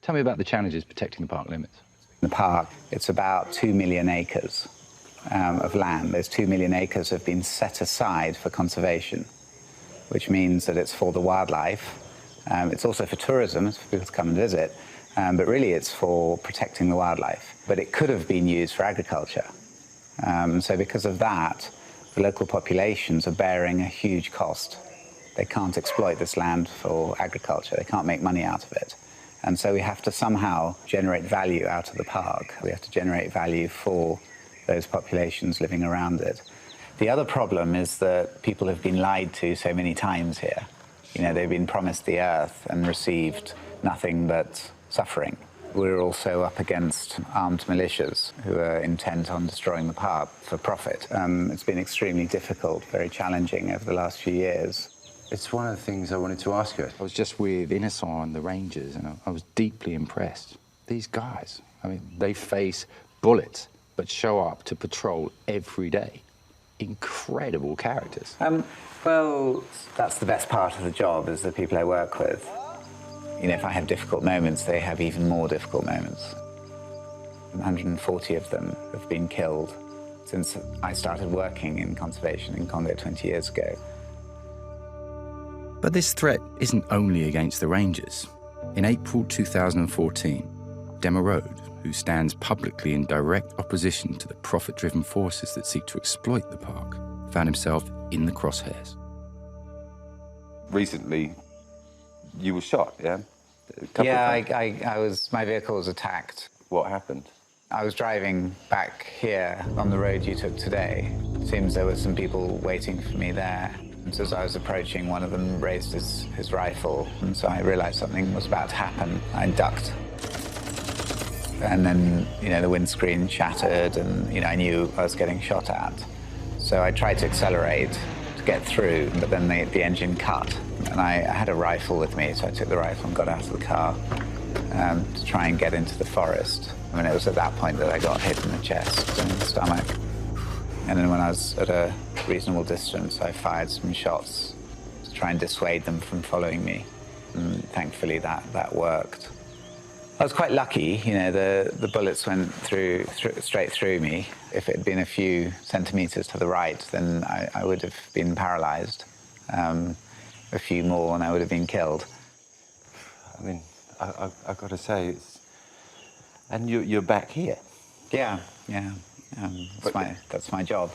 Tell me about the challenges protecting the park limits. The park, it's about 2 million acres of land. Those 2 million acres have been set aside for conservation, which means that it's for the wildlife. It's also for tourism, it's for people to come and visit, but really it's for protecting the wildlife. But it could have been used for agriculture. So because of that, the local populations are bearing a huge cost. They can't exploit this land for agriculture. They can't make money out of it. And so we have to somehow generate value out of the park. We have to generate value for those populations living around it. The other problem is that people have been lied to so many times here. You know, they've been promised the earth and received nothing but suffering. We're also up against armed militias who are intent on destroying the park for profit. It's been extremely difficult, very challenging over the last few years. It's one of the things I wanted to ask you. I was just with Inison and the Rangers, and I was deeply impressed. These guys, I mean, they face bullets, but show up to patrol every day. Incredible characters. Well, that's the best part of the job, is the people I work with. You know, if I have difficult moments, they have even more difficult moments. 140 of them have been killed since I started working in conservation in Congo 20 years ago. But this threat isn't only against the Rangers. In April 2014, De Merode, who stands publicly in direct opposition to the profit-driven forces that seek to exploit the park, found himself in the crosshairs. Recently, you were shot, yeah? My vehicle was attacked. What happened? I was driving back here on the road you took today. It seems there were some people waiting for me there. And so as I was approaching, one of them raised his rifle, and so I realized something was about to happen. I ducked. And then, you know, the windscreen shattered, and, you know, I knew I was getting shot at. So I tried to accelerate to get through, but then the engine cut. And I had a rifle with me, so I took the rifle and got out of the car to try and get into the forest. I mean, it was at that point that I got hit in the chest and the stomach. And then when I was at a reasonable distance, I fired some shots to try and dissuade them from following me. And thankfully that worked. I was quite lucky, you know, the bullets went straight through me. If it had been a few centimeters to the right, then I would have been paralyzed. A few more and I would have been killed. I mean, I've got to say, and you're back here. Yeah. That's my job.